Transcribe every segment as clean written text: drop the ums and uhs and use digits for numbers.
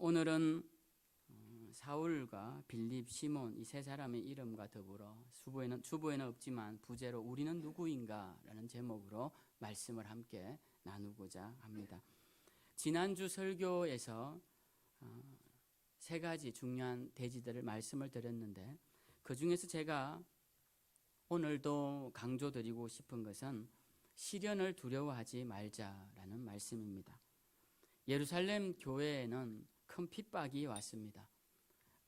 오늘은 사울과 빌립, 시몬 이 세 사람의 이름과 더불어 주보에는 없지만 부제로 우리는 누구인가 라는 제목으로 말씀을 함께 나누고자 합니다. 지난주 설교에서 세 가지 중요한 대지들을 말씀을 드렸는데 그 중에서 제가 오늘도 강조드리고 싶은 것은 시련을 두려워하지 말자라는 말씀입니다. 예루살렘 교회에는 큰 핍박이 왔습니다.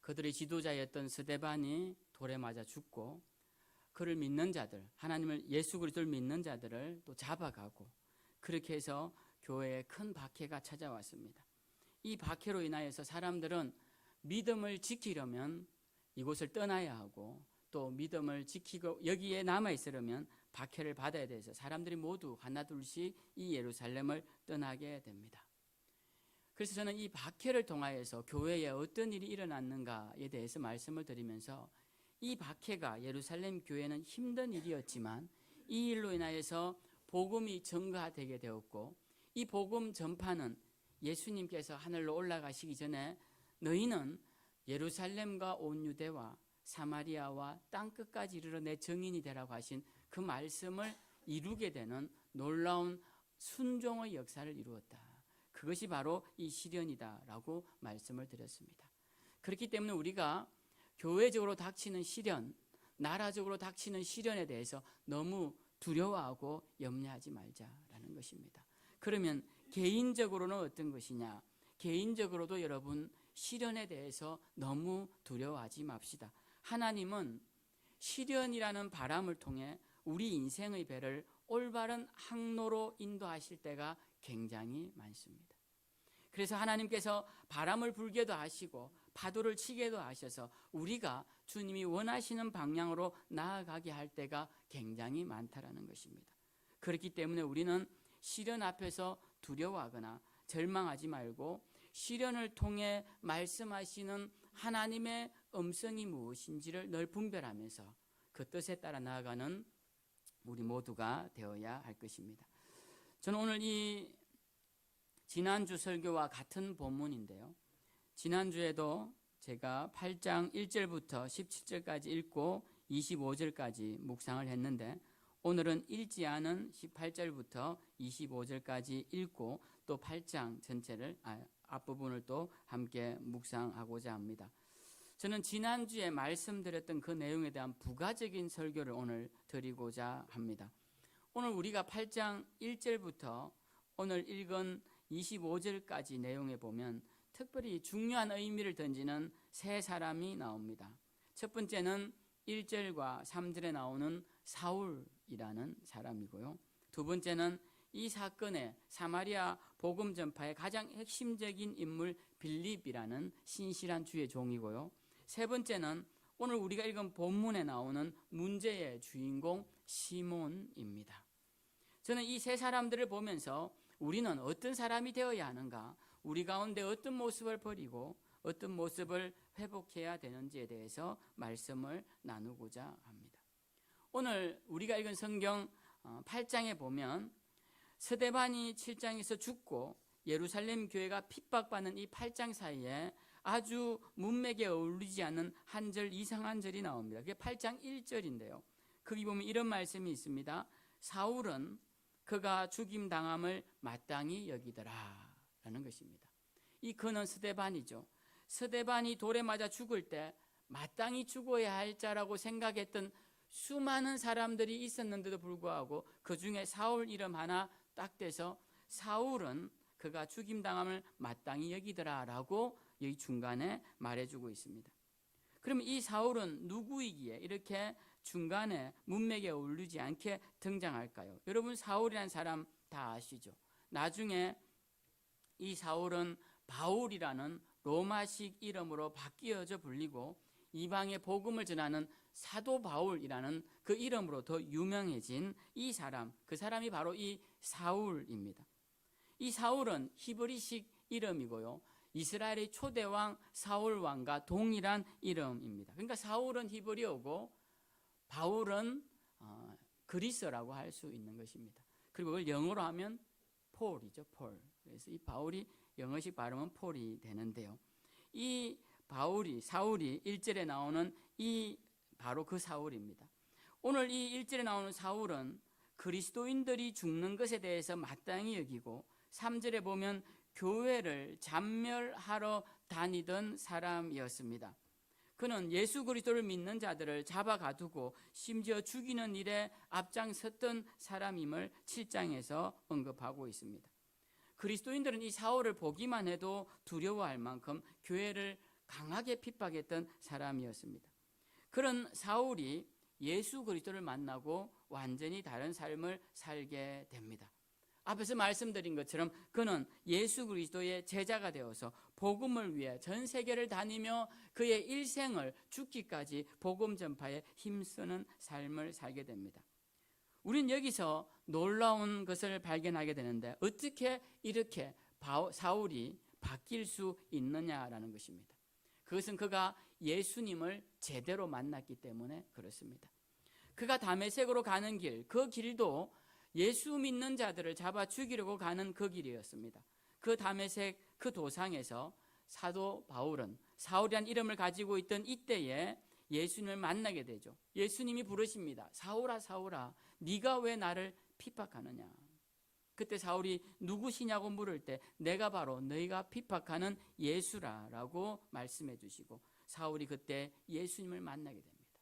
그들의 지도자였던 스데반이 돌에 맞아 죽고 그를 믿는 자들, 하나님을 예수 그리스도를 믿는 자들을 또 잡아가고 그렇게 해서 교회에 큰 박해가 찾아왔습니다. 이 박해로 인하여서 사람들은 믿음을 지키려면 이곳을 떠나야 하고 또 믿음을 지키고 여기에 남아있으려면 박해를 받아야 돼서 사람들이 모두 하나둘씩 이 예루살렘을 떠나게 됩니다. 그래서 저는 이 박해를 통하여서 교회에 어떤 일이 일어났는가에 대해서 말씀을 드리면서 이 박해가 예루살렘 교회는 힘든 일이었지만 이 일로 인하여서 복음이 전가되게 되었고 이 복음 전파는 예수님께서 하늘로 올라가시기 전에 너희는 예루살렘과 온 유대와 사마리아와 땅끝까지 이르러 내 증인이 되라고 하신 그 말씀을 이루게 되는 놀라운 순종의 역사를 이루었다. 그것이 바로 이 시련이다라고 말씀을 드렸습니다. 그렇기 때문에 우리가 교회적으로 닥치는 시련, 나라적으로 닥치는 시련에 대해서 너무 두려워하고 염려하지 말자라는 것입니다. 그러면 개인적으로는 어떤 것이냐? 개인적으로도 여러분 시련에 대해서 너무 두려워하지 맙시다. 하나님은 시련이라는 바람을 통해 우리 인생의 배를 올바른 항로로 인도하실 때가 굉장히 많습니다. 그래서 하나님께서 바람을 불게도 하시고 파도를 치게도 하셔서 우리가 주님이 원하시는 방향으로 나아가게 할 때가 굉장히 많다라는 것입니다. 그렇기 때문에 우리는 시련 앞에서 두려워하거나 절망하지 말고 시련을 통해 말씀하시는 하나님의 음성이 무엇인지를 늘 분별하면서 그 뜻에 따라 나아가는 우리 모두가 되어야 할 것입니다. 저는 오늘 이 지난주 설교와 같은 본문인데요. 지난주에도 제가 8장 1절부터 17절까지 읽고 25절까지 묵상을 했는데 오늘은 읽지 않은 18절부터 25절까지 읽고 또 8장 전체를 앞부분을 또 함께 묵상하고자 합니다. 저는 지난주에 말씀드렸던 그 내용에 대한 부가적인 설교를 오늘 드리고자 합니다. 오늘 우리가 8장 1절부터 오늘 읽은 25절까지 내용에 보면 특별히 중요한 의미를 던지는 세 사람이 나옵니다. 첫 번째는 1절과 3절에 나오는 사울이라는 사람이고요. 두 번째는 이 사건의 사마리아 복음 전파의 가장 핵심적인 인물 빌립이라는 신실한 주의 종이고요. 세 번째는 오늘 우리가 읽은 본문에 나오는 문제의 주인공 시몬입니다. 저는 이 세 사람들을 보면서 우리는 어떤 사람이 되어야 하는가, 우리 가운데 어떤 모습을 버리고 어떤 모습을 회복해야 되는지에 대해서 말씀을 나누고자 합니다. 오늘 우리가 읽은 성경 8장에 보면 스데반이 7장에서 죽고 예루살렘 교회가 핍박받는 이 8장 사이에 아주 문맥에 어울리지 않는 한 절 이상한 절이 나옵니다. 그게 8장 1절인데요. 거기 보면 이런 말씀이 있습니다. 사울은 그가 죽임당함을 마땅히 여기더라 라는 것입니다. 이 그는 스데반이죠. 스데반이 돌에 맞아 죽을 때 마땅히 죽어야 할 자라고 생각했던 수많은 사람들이 있었는데도 불구하고 그 중에 사울 이름 하나 딱 떼서 사울은 그가 죽임당함을 마땅히 여기더라 라고 여기 중간에 말해주고 있습니다. 그러면 이 사울은 누구이기에 이렇게 중간에 문맥에 어울리지 않게 등장할까요? 여러분 사울이라는 사람 다 아시죠? 나중에 이 사울은 바울이라는 로마식 이름으로 바뀌어져 불리고 이방의 복음을 전하는 사도 바울이라는 그 이름으로 더 유명해진 이 사람, 그 사람이 바로 이 사울입니다. 이 사울은 히브리식 이름이고요. 이스라엘의 초대왕 사울 왕과 동일한 이름입니다. 그러니까 사울은 히브리어고 바울은 그리스어라고 할 수 있는 것입니다. 그리고 그걸 영어로 하면 폴이죠, 폴. 그래서 이 바울이 영어식 발음은 폴이 되는데요. 이 사울이 1절에 나오는 이 바로 그 사울입니다. 오늘 이 1절에 나오는 사울은 그리스도인들이 죽는 것에 대해서 마땅히 여기고 3절에 보면 교회를 잔멸하러 다니던 사람이었습니다. 그는 예수 그리스도를 믿는 자들을 잡아가두고 심지어 죽이는 일에 앞장섰던 사람임을 7장에서 언급하고 있습니다. 그리스도인들은 이 사울을 보기만 해도 두려워할 만큼 교회를 강하게 핍박했던 사람이었습니다. 그런 사울이 예수 그리스도를 만나고 완전히 다른 삶을 살게 됩니다. 앞에서 말씀드린 것처럼 그는 예수 그리스도의 제자가 되어서 복음을 위해 전 세계를 다니며 그의 일생을 죽기까지 복음 전파에 힘쓰는 삶을 살게 됩니다. 우린 여기서 놀라운 것을 발견하게 되는데 어떻게 이렇게 사울이 바뀔 수 있느냐라는 것입니다. 그것은 그가 예수님을 제대로 만났기 때문에 그렇습니다. 그가 다메섹으로 가는 길, 그 길도 예수 믿는 자들을 잡아 죽이려고 가는 그 길이었습니다. 그 다메섹 그 도상에서 사도 바울은 사울이란 이름을 가지고 있던 이때에 예수님을 만나게 되죠. 예수님이 부르십니다. 사울아 사울아 네가 왜 나를 핍박하느냐. 그때 사울이 누구시냐고 물을 때 내가 바로 너희가 핍박하는 예수라라고 말씀해 주시고 사울이 그때 예수님을 만나게 됩니다.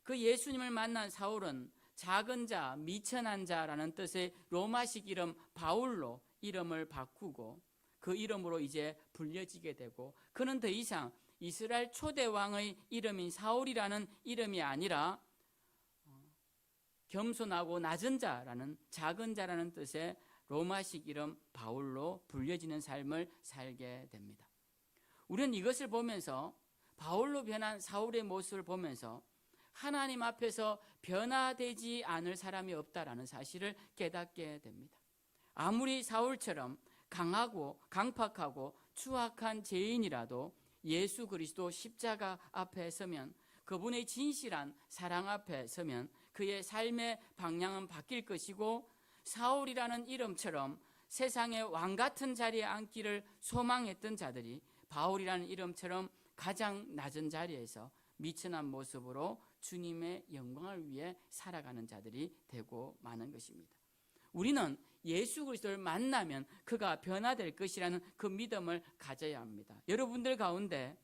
그 예수님을 만난 사울은 작은 자, 미천한 자라는 뜻의 로마식 이름 바울로 이름을 바꾸고 그 이름으로 이제 불려지게 되고 그는 더 이상 이스라엘 초대 왕의 이름인 사울이라는 이름이 아니라 겸손하고 낮은 자라는 작은 자라는 뜻의 로마식 이름 바울로 불려지는 삶을 살게 됩니다. 우리는 이것을 보면서 바울로 변한 사울의 모습을 보면서 하나님 앞에서 변화되지 않을 사람이 없다라는 사실을 깨닫게 됩니다. 아무리 사울처럼 강하고 강팍하고 추악한 죄인이라도 예수 그리스도 십자가 앞에 서면 그분의 진실한 사랑 앞에 서면 그의 삶의 방향은 바뀔 것이고 사울이라는 이름처럼 세상의 왕 같은 자리에 앉기를 소망했던 자들이 바울이라는 이름처럼 가장 낮은 자리에서 미천한 모습으로 주님의 영광을 위해 살아가는 자들이 되고 마는 것입니다. 우리는 예수 그리스도를 만나면 그가 변화될 것이라는 그 믿음을 가져야 합니다. 여러분들 가운데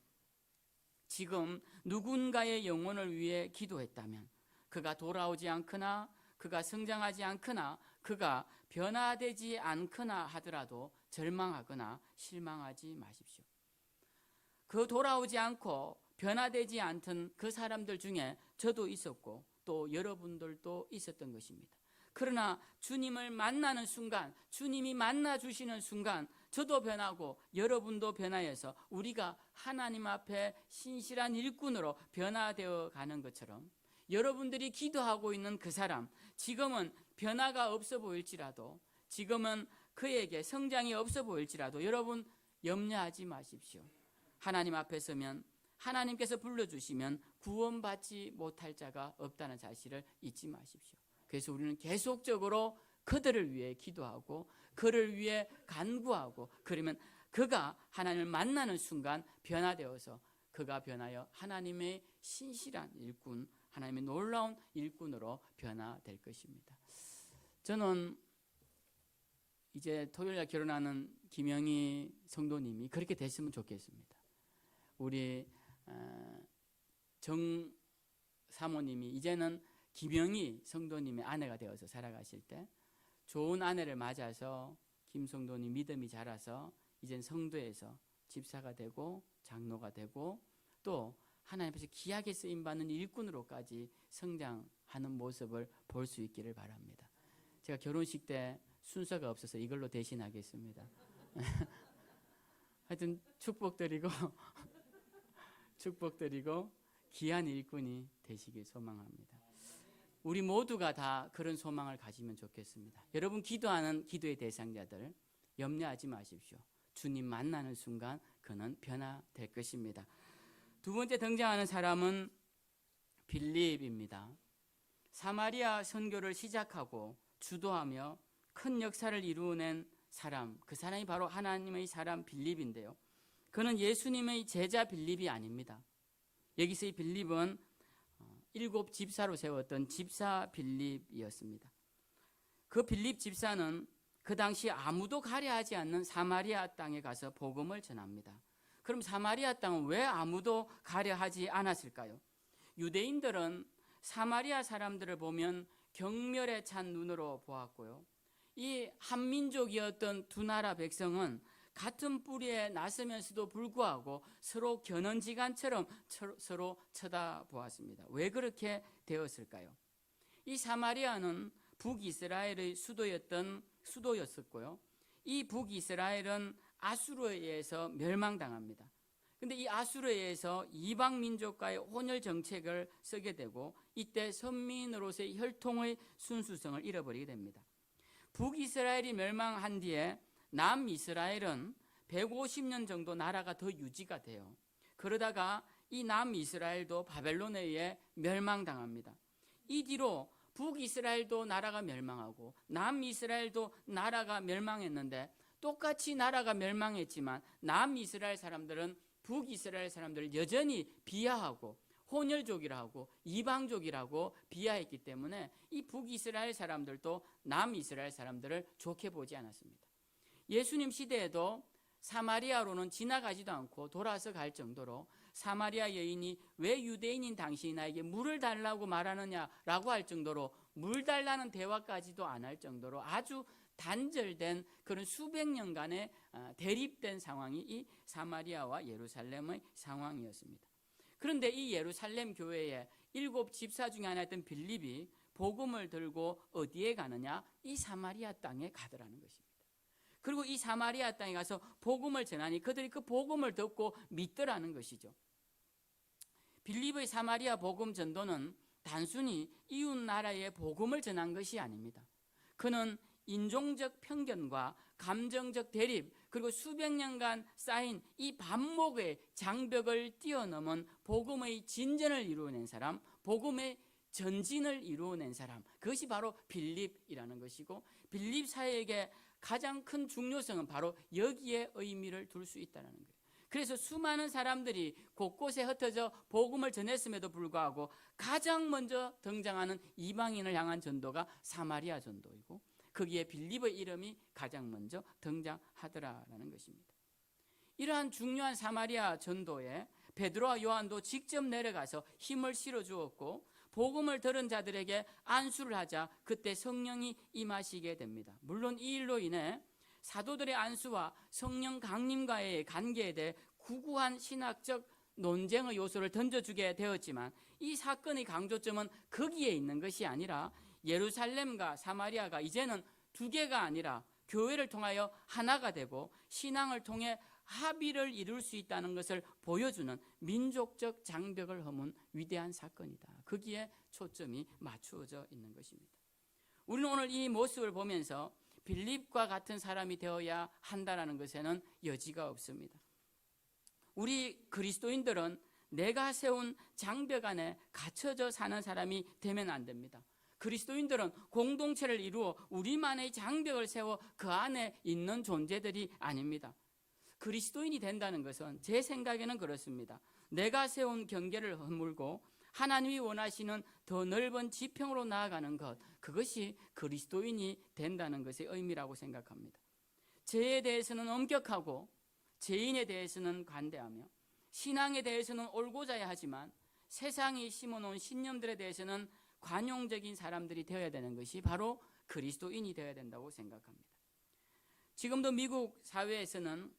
지금 누군가의 영혼을 위해 기도했다면 그가 돌아오지 않거나 그가 성장하지 않거나 그가 변화되지 않거나 하더라도 절망하거나 실망하지 마십시오. 그 돌아오지 않고 변화되지 않던 그 사람들 중에 저도 있었고 또 여러분들도 있었던 것입니다. 그러나 주님을 만나는 순간, 주님이 만나주시는 순간 저도 변하고 여러분도 변화해서 우리가 하나님 앞에 신실한 일꾼으로 변화되어 가는 것처럼 여러분들이 기도하고 있는 그 사람, 지금은 변화가 없어 보일지라도 지금은 그에게 성장이 없어 보일지라도 여러분 염려하지 마십시오. 하나님 앞에 서면 하나님께서 불러주시면 구원받지 못할 자가 없다는 사실을 잊지 마십시오. 그래서 우리는 계속적으로 그들을 위해 기도하고 그를 위해 간구하고 그러면 그가 하나님을 만나는 순간 변화되어서 그가 변하여 하나님의 신실한 일꾼, 하나님의 놀라운 일꾼으로 변화될 것입니다. 저는 이제 토요일날 결혼하는 김영희 성도님이 그렇게 됐으면 좋겠습니다. 우리 정 사모님이 이제는 김영희 성도님의 아내가 되어서 살아가실 때 좋은 아내를 맞아서 김 성도님 믿음이 자라서 이젠 성도에서 집사가 되고 장로가 되고 또 하나님 앞에서 귀하게 쓰임받는 일꾼으로까지 성장하는 모습을 볼 수 있기를 바랍니다. 제가 결혼식 때 순서가 없어서 이걸로 대신하겠습니다. 하여튼 축복드리고 귀한 일꾼이 되시길 소망합니다. 우리 모두가 다 그런 소망을 가지면 좋겠습니다. 여러분 기도하는 기도의 대상자들 염려하지 마십시오. 주님 만나는 순간 그는 변화될 것입니다. 두 번째 등장하는 사람은 빌립입니다. 사마리아 선교를 시작하고 주도하며 큰 역사를 이루어낸 사람, 그 사람이 바로 하나님의 사람 빌립인데요. 그는 예수님의 제자 빌립이 아닙니다. 여기서 이 빌립은 7 집사로 세웠던 집사 빌립이었습니다. 그 빌립 집사는 그 당시 아무도 가려하지 않는 사마리아 땅에 가서 복음을 전합니다. 그럼 사마리아 땅은 왜 아무도 가려하지 않았을까요? 유대인들은 사마리아 사람들을 보면 경멸에 찬 눈으로 보았고요. 이 한민족이었던 두 나라 백성은 같은 뿌리에 나서면서도 불구하고 서로 견원지간처럼 서로 쳐다보았습니다. 왜 그렇게 되었을까요? 이 사마리아는 북이스라엘의 수도였었고요. 이 북이스라엘은 아수르에 의해서 멸망당합니다. 근데 이 아수르에 의해서 이방 민족과의 혼혈 정책을 쓰게 되고 이때 선민으로서의 혈통의 순수성을 잃어버리게 됩니다. 북이스라엘이 멸망한 뒤에 남이스라엘은 150년 정도 나라가 더 유지가 돼요. 그러다가 이 남이스라엘도 바벨론에 의해 멸망당합니다. 이 뒤로 북이스라엘도 나라가 멸망하고 남이스라엘도 나라가 멸망했는데 똑같이 나라가 멸망했지만 남이스라엘 사람들은 북이스라엘 사람들을 여전히 비하하고 혼혈족이라고 이방족이라고 비하했기 때문에 이 북이스라엘 사람들도 남이스라엘 사람들을 좋게 보지 않았습니다. 예수님 시대에도 사마리아로는 지나가지도 않고 돌아서 갈 정도로 사마리아 여인이 왜 유대인인 당신이 나에게 물을 달라고 말하느냐라고 할 정도로 물 달라는 대화까지도 안 할 정도로 아주 단절된 그런 수백 년간의 대립된 상황이 이 사마리아와 예루살렘의 상황이었습니다. 그런데 이 예루살렘 교회에 7 집사 중에 하나였던 빌립이 복음을 들고 어디에 가느냐? 이 사마리아 땅에 가더라는 것입니다. 그리고 이 사마리아 땅에 가서 복음을 전하니 그들이 그 복음을 듣고 믿더라는 것이죠. 빌립의 사마리아 복음 전도는 단순히 이웃 나라에 복음을 전한 것이 아닙니다. 그는 인종적 편견과 감정적 대립 그리고 수백 년간 쌓인 이 반목의 장벽을 뛰어넘은 복음의 진전을 이루어낸 사람, 복음의 전진을 이루어낸 사람, 그것이 바로 빌립이라는 것이고 빌립 사역의 가장 큰 중요성은 바로 여기에 의미를 둘 수 있다는 거예요. 그래서 수많은 사람들이 곳곳에 흩어져 복음을 전했음에도 불구하고 가장 먼저 등장하는 이방인을 향한 전도가 사마리아 전도이고 거기에 빌립의 이름이 가장 먼저 등장하더라라는 것입니다. 이러한 중요한 사마리아 전도에 베드로와 요한도 직접 내려가서 힘을 실어 주었고 복음을 들은 자들에게 안수를 하자 그때 성령이 임하시게 됩니다. 물론 이 일로 인해 사도들의 안수와 성령 강림과의 관계에 대해 구구한 신학적 논쟁의 요소를 던져주게 되었지만 이 사건의 강조점은 거기에 있는 것이 아니라 예루살렘과 사마리아가 이제는 두 개가 아니라 교회를 통하여 하나가 되고 신앙을 통해 합의를 이룰 수 있다는 것을 보여주는 민족적 장벽을 허문 위대한 사건이다. 거기에 초점이 맞추어져 있는 것입니다. 우리는 오늘 이 모습을 보면서 빌립과 같은 사람이 되어야 한다는 것에는 여지가 없습니다. 우리 그리스도인들은 내가 세운 장벽 안에 갇혀져 사는 사람이 되면 안 됩니다. 그리스도인들은 공동체를 이루어 우리만의 장벽을 세워 그 안에 있는 존재들이 아닙니다. 그리스도인이 된다는 것은 제 생각에는 그렇습니다. 내가 세운 경계를 허물고 하나님이 원하시는 더 넓은 지평으로 나아가는 것, 그것이 그리스도인이 된다는 것의 의미라고 생각합니다. 죄에 대해서는 엄격하고 죄인에 대해서는 관대하며 신앙에 대해서는 올고자야 하지만 세상이 심어놓은 신념들에 대해서는 관용적인 사람들이 되어야 되는 것이 바로 그리스도인이 되어야 된다고 생각합니다. 지금도 미국 사회에서는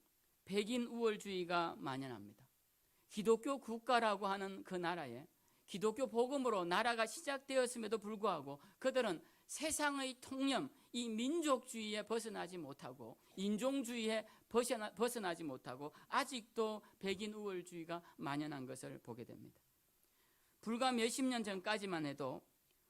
백인 우월주의가 만연합니다. 기독교 국가라고 하는 그 나라에 기독교 복음으로 나라가 시작되었음에도 불구하고 그들은 세상의 통념, 이 민족주의에 벗어나지 못하고 인종주의에 벗어나지 못하고 아직도 백인 우월주의가 만연한 것을 보게 됩니다. 불과 몇십 년 전까지만 해도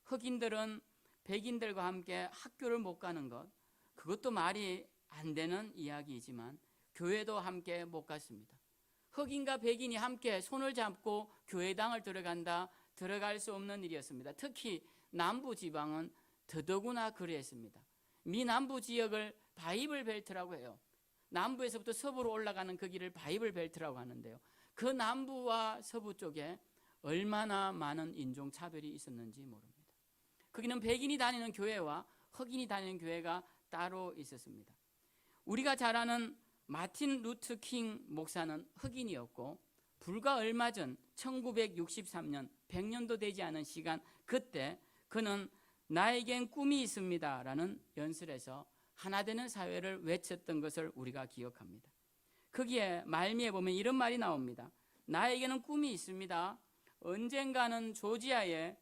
흑인들은 백인들과 함께 학교를 못 가는 것, 그것도 말이 안 되는 이야기이지만 교회도 함께 못 갔습니다. 흑인과 백인이 함께 손을 잡고 교회당을 들어갈 수 없는 일이었습니다. 특히 남부 지방은 더더구나 그랬습니다. 미 남부 지역을 바이블 벨트라고 해요. 남부에서부터 서부로 올라가는 그 길을 바이블 벨트라고 하는데요. 그 남부와 서부 쪽에 얼마나 많은 인종 차별이 있었는지 모릅니다. 거기는 백인이 다니는 교회와 흑인이 다니는 교회가 따로 있었습니다. 우리가 잘 아는 마틴 루트 킹 목사는 흑인이었고, 불과 얼마 전 1963년 100년도 되지 않은 시간, 그때 그는 나에겐 꿈이 있습니다 라는 연설에서 하나 되는 사회를 외쳤던 것을 우리가 기억합니다. 거기에 말미에 보면 이런 말이 나옵니다. 나에게는 꿈이 있습니다. 언젠가는 조지아의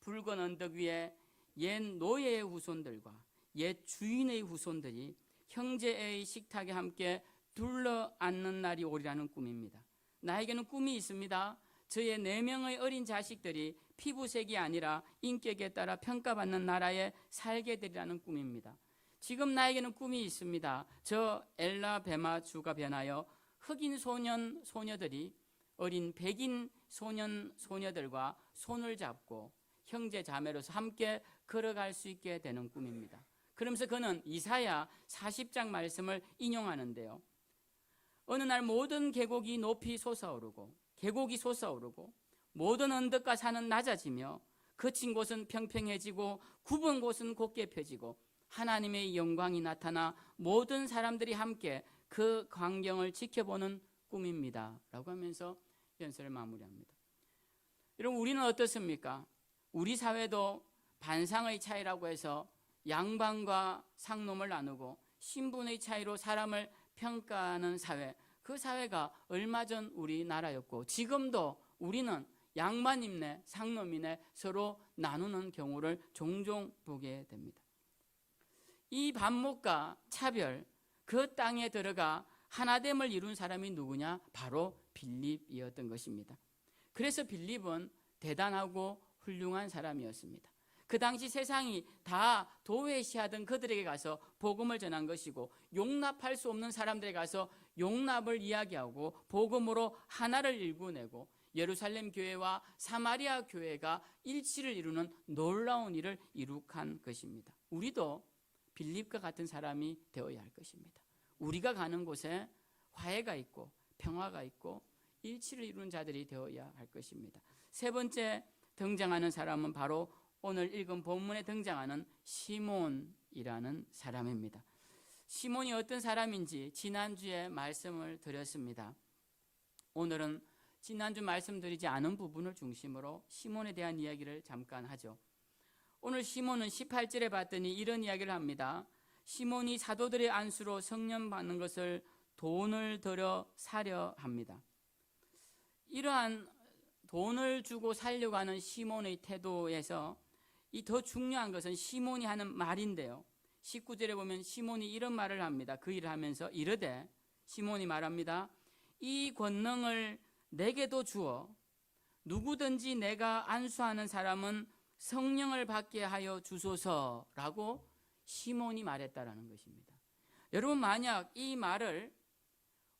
붉은 언덕 위에 옛 노예의 후손들과 옛 주인의 후손들이 형제의 식탁에 함께 둘러앉는 날이 오리라는 꿈입니다. 나에게는 꿈이 있습니다. 저의 4명의 어린 자식들이 피부색이 아니라 인격에 따라 평가받는 나라에 살게 되리라는 꿈입니다. 지금 나에게는 꿈이 있습니다. 저 엘라베마 주가 변하여 흑인 소년 소녀들이 어린 백인 소년 소녀들과 손을 잡고 형제 자매로서 함께 걸어갈 수 있게 되는 꿈입니다. 그러면서 그는 이사야 40장 말씀을 인용하는데요. 어느 날 모든 계곡이 높이 솟아오르고 계곡이 솟아오르고 모든 언덕과 산은 낮아지며 거친 곳은 평평해지고 굽은 곳은 곧게 펴지고 하나님의 영광이 나타나 모든 사람들이 함께 그 광경을 지켜보는 꿈입니다 라고 하면서 연설을 마무리합니다. 여러분, 우리는 어떻습니까? 우리 사회도 반상의 차이라고 해서 양반과 상놈을 나누고 신분의 차이로 사람을 평가하는 사회, 그 사회가 얼마 전 우리나라였고 지금도 우리는 양반이네 상놈이네 서로 나누는 경우를 종종 보게 됩니다. 이 반목과 차별, 그 땅에 들어가 하나됨을 이룬 사람이 누구냐? 바로 빌립이었던 것입니다. 그래서 빌립은 대단하고 훌륭한 사람이었습니다. 그 당시 세상이 다 도외시하던 그들에게 가서 복음을 전한 것이고, 용납할 수 없는 사람들에게 가서 용납을 이야기하고 복음으로 하나를 일구내고 예루살렘 교회와 사마리아 교회가 일치를 이루는 놀라운 일을 이룩한 것입니다. 우리도 빌립과 같은 사람이 되어야 할 것입니다. 우리가 가는 곳에 화해가 있고 평화가 있고 일치를 이루는 자들이 되어야 할 것입니다. 세 번째 등장하는 사람은 바로 오늘 읽은 본문에 등장하는 시몬이라는 사람입니다. 시몬이 어떤 사람인지 지난주에 말씀을 드렸습니다. 오늘은 지난주 말씀드리지 않은 부분을 중심으로 시몬에 대한 이야기를 잠깐 하죠. 오늘 시몬은 18절에 봤더니 이런 이야기를 합니다. 시몬이 사도들의 안수로 성령 받는 것을 돈을 들여 사려 합니다. 이러한 돈을 주고 살려고 하는 시몬의 태도에서 이 더 중요한 것은 시몬이 하는 말인데요. 19절에 보면 시몬이 이런 말을 합니다. 그 일을 하면서 이르되, 시몬이 말합니다. 이 권능을 내게도 주어 누구든지 내가 안수하는 사람은 성령을 받게 하여 주소서라고 시몬이 말했다라는 것입니다. 여러분, 만약 이 말을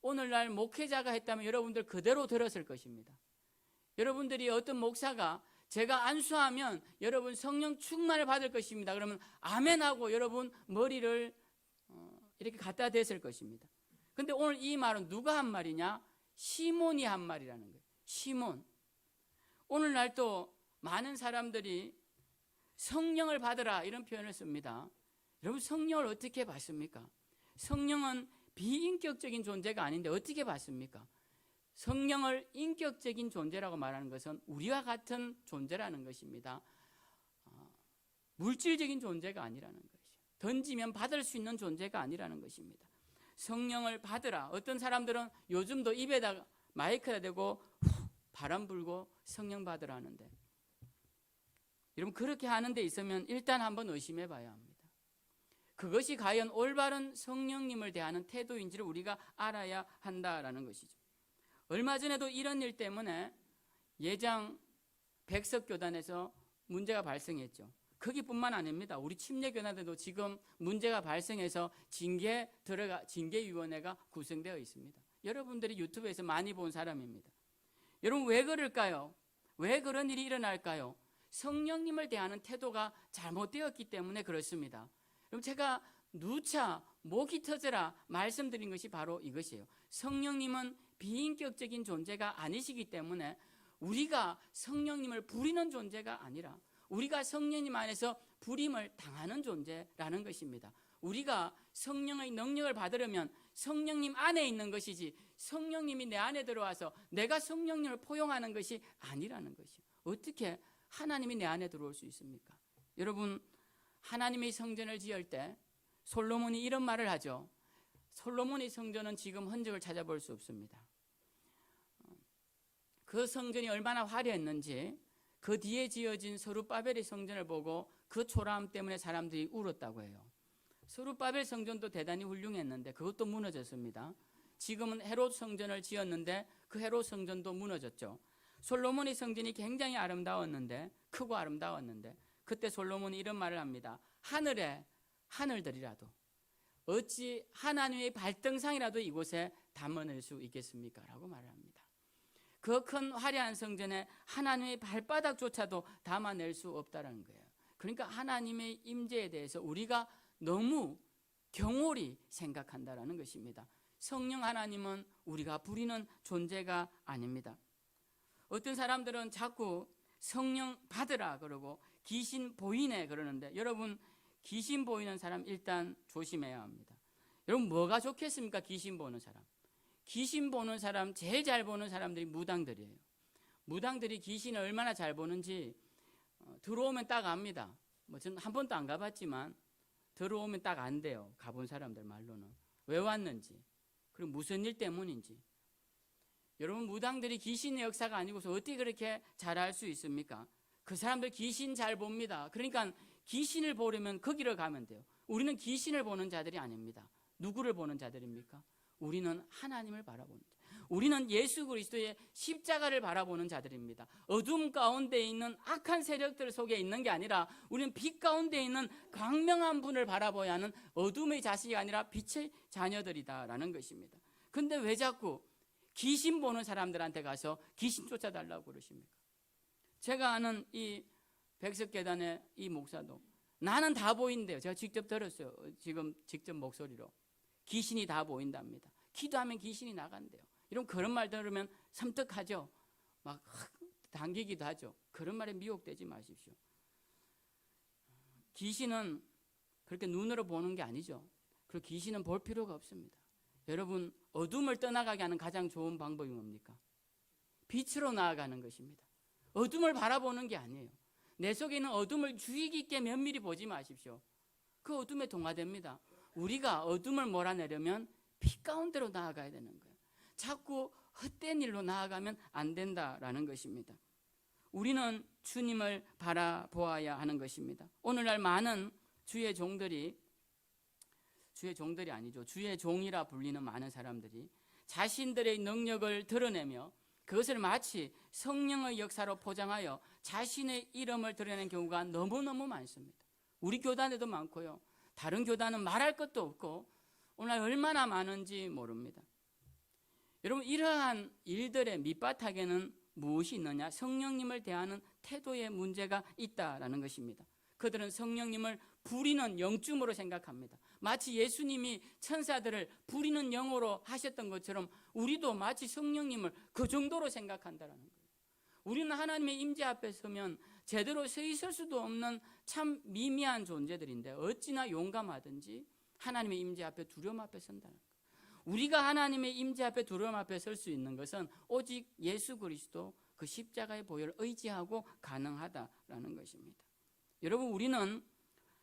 오늘날 목회자가 했다면 여러분들 그대로 들었을 것입니다. 여러분들이 어떤 목사가 제가 안수하면 여러분 성령 충만을 받을 것입니다. 그러면 아멘하고 여러분 머리를 이렇게 갖다 댔을 것입니다. 그런데 오늘 이 말은 누가 한 말이냐? 시몬이 한 말이라는 거예요. 시몬. 오늘날 또 많은 사람들이 성령을 받으라 이런 표현을 씁니다. 여러분, 성령을 어떻게 받습니까? 성령은 비인격적인 존재가 아닌데 어떻게 받습니까? 성령을 인격적인 존재라고 말하는 것은 우리와 같은 존재라는 것입니다. 물질적인 존재가 아니라는 것이죠. 던지면 받을 수 있는 존재가 아니라는 것입니다. 성령을 받으라. 어떤 사람들은 요즘도 입에다 마이크에다 대고 바람 불고 성령 받으라 하는데, 여러분, 그렇게 하는 데 있으면 일단 한번 의심해 봐야 합니다. 그것이 과연 올바른 성령님을 대하는 태도인지를 우리가 알아야 한다라는 것이죠. 얼마 전에도 이런 일 때문에 예장 백석교단에서 문제가 발생했죠. 거기뿐만 아닙니다. 우리 침례교단에도 지금 문제가 발생해서 징계위원회가 구성되어 있습니다. 여러분들이 유튜브에서 많이 본 사람입니다. 여러분, 왜 그럴까요? 왜 그런 일이 일어날까요? 성령님을 대하는 태도가 잘못되었기 때문에 그렇습니다. 여러분, 제가 누차 목이 터져라 말씀드린 것이 바로 이것이에요. 성령님은 비인격적인 존재가 아니시기 때문에 우리가 성령님을 부리는 존재가 아니라 우리가 성령님 안에서 부림을 당하는 존재라는 것입니다. 우리가 성령의 능력을 받으려면 성령님 안에 있는 것이지 성령님이 내 안에 들어와서 내가 성령님을 포용하는 것이 아니라는 것이에요. 어떻게 하나님이 내 안에 들어올 수 있습니까? 여러분, 하나님의 성전을 지을 때 솔로몬이 이런 말을 하죠. 솔로몬의 성전은 지금 흔적을 찾아볼 수 없습니다. 그 성전이 얼마나 화려했는지 그 뒤에 지어진 서룹바벨의 성전을 보고 그 초라함 때문에 사람들이 울었다고 해요. 서룹바벨 성전도 대단히 훌륭했는데 그것도 무너졌습니다. 지금은 헤롯 성전을 지었는데 그 헤롯 성전도 무너졌죠. 솔로몬의 성전이 굉장히 아름다웠는데, 크고 아름다웠는데 그때 솔로몬이 이런 말을 합니다. 하늘에 하늘들이라도 어찌 하나님의 발등상이라도 이곳에 담아낼 수 있겠습니까? 라고 말을 합니다. 그 큰 화려한 성전에 하나님의 발바닥조차도 담아낼 수 없다는 거예요. 그러니까 하나님의 임재에 대해서 우리가 너무 경홀히 생각한다는 것입니다. 성령 하나님은 우리가 부리는 존재가 아닙니다. 어떤 사람들은 자꾸 성령 받으라 그러고 귀신 보이네 그러는데, 여러분, 귀신 보이는 사람 일단 조심해야 합니다. 여러분, 뭐가 좋겠습니까? 귀신 보는 사람. 귀신 보는 사람, 제일 잘 보는 사람들이 무당들이에요. 무당들이 귀신을 얼마나 잘 보는지 들어오면 딱 압니다. 저는 한 번도 안 가봤지만 들어오면 딱 안돼요. 가본 사람들 말로는. 왜 왔는지, 그리고 무슨 일 때문인지. 여러분, 무당들이 귀신의 역사가 아니고서 어떻게 그렇게 잘할 수 있습니까? 그 사람들 귀신 잘 봅니다. 그러니까 귀신을 보려면 거기로 가면 돼요. 우리는 귀신을 보는 자들이 아닙니다. 누구를 보는 자들입니까? 우리는 하나님을 바라보는 자. 우리는 예수 그리스도의 십자가를 바라보는 자들입니다. 어둠 가운데 있는 악한 세력들 속에 있는 게 아니라 우리는 빛 가운데 있는 광명한 분을 바라봐야 하는 어둠의 자식이 아니라 빛의 자녀들이다라는 것입니다. 근데 왜 자꾸 귀신 보는 사람들한테 가서 귀신 쫓아달라고 그러십니까? 제가 아는 이 백석계단의 이 목사도 나는 다 보인대요. 제가 직접 들었어요. 지금 직접 목소리로. 귀신이 다 보인답니다. 기도하면 귀신이 나간대요. 이런 그런 말 들으면 섬뜩하죠. 막 당기기도 하죠. 그런 말에 미혹되지 마십시오. 귀신은 그렇게 눈으로 보는 게 아니죠. 그리고 귀신은 볼 필요가 없습니다. 여러분, 어둠을 떠나가게 하는 가장 좋은 방법이 뭡니까? 빛으로 나아가는 것입니다. 어둠을 바라보는 게 아니에요. 내 속에 있는 어둠을 주의 깊게 면밀히 보지 마십시오. 그 어둠에 동화됩니다. 우리가 어둠을 몰아내려면 빛 가운데로 나아가야 되는 거예요. 자꾸 헛된 일로 나아가면 안 된다라는 것입니다. 우리는 주님을 바라보아야 하는 것입니다. 오늘날 많은 주의 종들이 아니죠. 주의 종이라 불리는 많은 사람들이 자신들의 능력을 드러내며 그것을 마치 성령의 역사로 포장하여 자신의 이름을 드러내는 경우가 너무너무 많습니다. 우리 교단에도 많고요. 다른 교단은 말할 것도 없고 오늘 얼마나 많은지 모릅니다. 여러분, 이러한 일들의 밑바탕에는 무엇이 있느냐? 성령님을 대하는 태도의 문제가 있다라는 것입니다. 그들은 성령님을 부리는 영쯤으로 생각합니다. 마치 예수님이 천사들을 부리는 영으로 하셨던 것처럼 우리도 마치 성령님을 그 정도로 생각한다는 거예요. 우리는 하나님의 임재 앞에 서면 제대로 서 있을 수도 없는 참 미미한 존재들인데 어찌나 용감하든지 하나님의 임재 앞에 두려움 앞에 선다는 거예요. 우리가 하나님의 임재 앞에 두려움 앞에 설 수 있는 것은 오직 예수 그리스도 그 십자가의 보혈을 의지하고 가능하다라는 것입니다. 여러분, 우리는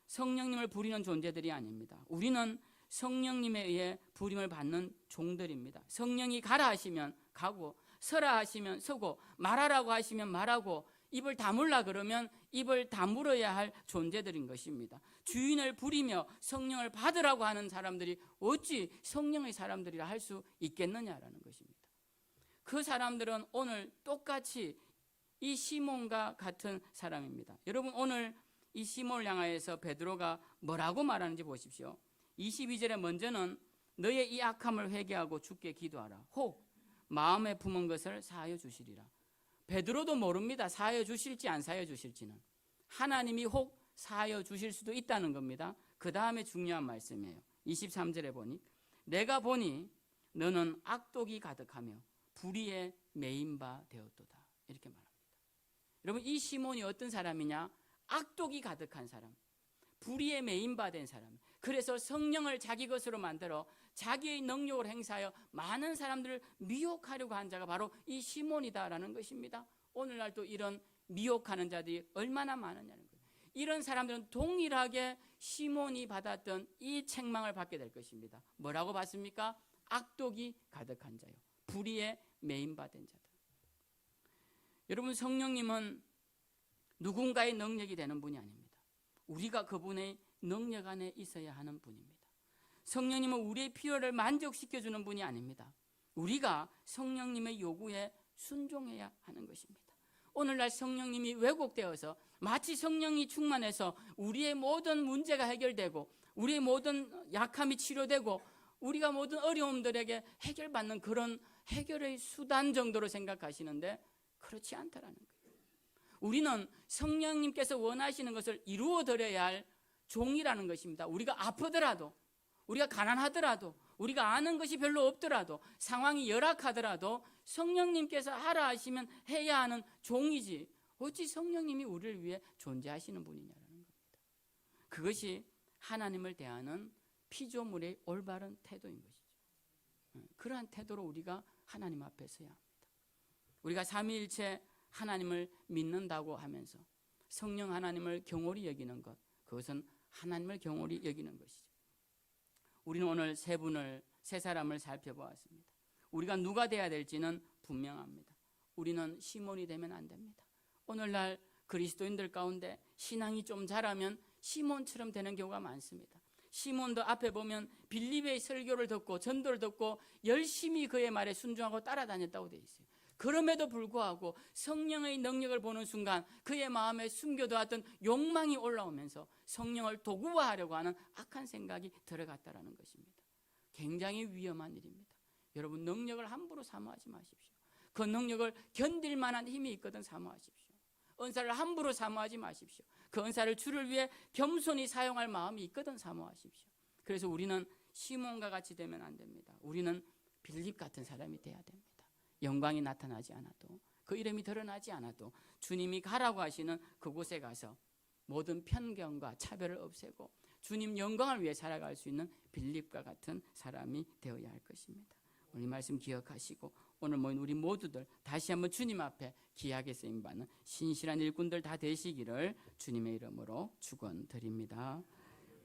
성령님을 부리는 존재들이 아닙니다. 우리는 성령님에 의해 부림을 받는 종들입니다. 성령이 가라 하시면 가고, 서라 하시면 서고, 말하라고 하시면 말하고, 입을 다물라 그러면 입을 다물어야 할 존재들인 것입니다. 주인을 부리며 성령을 받으라고 하는 사람들이 어찌 성령의 사람들이라 할 수 있겠느냐라는 것입니다. 그 사람들은 오늘 똑같이 이 시몬과 같은 사람입니다. 여러분, 오늘 이 시몬을 향하여서 베드로가 뭐라고 말하는지 보십시오. 22절에 먼저는 너의 이 악함을 회개하고 주께 기도하라. 혹 마음에 품은 것을 사하여 주시리라. 베드로도 모릅니다. 사하여 주실지 안 사하여 주실지는. 하나님이 혹 사하여 주실 수도 있다는 겁니다. 그 다음에 중요한 말씀이에요. 23절에 보니 내가 보니 너는 악독이 가득하며 불의에 매인 바 되었도다. 이렇게 말합니다. 여러분, 이 시몬이 어떤 사람이냐? 악독이 가득한 사람, 불의에 매인 바 된 사람. 그래서 성령을 자기 것으로 만들어 자기의 능력을 행사하여 많은 사람들을 미혹하려고 한 자가 바로 이 시몬이다라는 것입니다. 오늘날 또 이런 미혹하는 자들이 얼마나 많으냐는 거예요. 이런 사람들은 동일하게 시몬이 받았던 이 책망을 받게 될 것입니다. 뭐라고 받습니까? 악독이 가득한 자요, 불의에 매인 바 된 자다. 여러분, 성령님은 누군가의 능력이 되는 분이 아닙니다. 우리가 그분의 능력 안에 있어야 하는 분입니다. 성령님은 우리의 필요를 만족시켜주는 분이 아닙니다. 우리가 성령님의 요구에 순종해야 하는 것입니다. 오늘날 성령님이 왜곡되어서 마치 성령이 충만해서 우리의 모든 문제가 해결되고 우리의 모든 약함이 치료되고 우리가 모든 어려움들에게 해결받는 그런 해결의 수단 정도로 생각하시는데 그렇지 않다라는 거예요. 우리는 성령님께서 원하시는 것을 이루어드려야 할 종이라는 것입니다. 우리가 아프더라도, 우리가 가난하더라도, 우리가 아는 것이 별로 없더라도, 상황이 열악하더라도 성령님께서 하라 하시면 해야 하는 종이지 어찌 성령님이 우리를 위해 존재하시는 분이냐라는 겁니다. 그것이 하나님을 대하는 피조물의 올바른 태도인 것이죠. 그러한 태도로 우리가 하나님 앞에 서야 합니다. 우리가 삼위일체 하나님을 믿는다고 하면서 성령 하나님을 경홀히 여기는 것, 그것은 하나님을 경홀히 여기는 것이죠. 우리는 오늘 세 사람을 살펴보았습니다. 우리가 누가 돼야 될지는 분명합니다. 우리는 시몬이 되면 안 됩니다. 오늘날 그리스도인들 가운데 신앙이 좀 자라면 시몬처럼 되는 경우가 많습니다. 시몬도 앞에 보면 빌립의 설교를 듣고 전도를 듣고 열심히 그의 말에 순종하고 따라다녔다고 되어 있어요. 그럼에도 불구하고 성령의 능력을 보는 순간 그의 마음에 숨겨두었던 욕망이 올라오면서 성령을 도구화하려고 하는 악한 생각이 들어갔다는 것입니다. 굉장히 위험한 일입니다. 여러분, 능력을 함부로 사모하지 마십시오. 그 능력을 견딜 만한 힘이 있거든 사모하십시오. 은사를 함부로 사모하지 마십시오. 그 은사를 주를 위해 겸손히 사용할 마음이 있거든 사모하십시오. 그래서 우리는 시몬과 같이 되면 안 됩니다. 우리는 빌립 같은 사람이 돼야 됩니다. 영광이 나타나지 않아도, 그 이름이 드러나지 않아도 주님이 가라고 하시는 그곳에 가서 모든 편견과 차별을 없애고 주님 영광을 위해 살아갈 수 있는 빌립과 같은 사람이 되어야 할 것입니다. 오늘 말씀 기억하시고 오늘 모인 우리 모두들 다시 한번 주님 앞에 귀하게 쓰임받는 신실한 일꾼들 다 되시기를 주님의 이름으로 축원드립니다.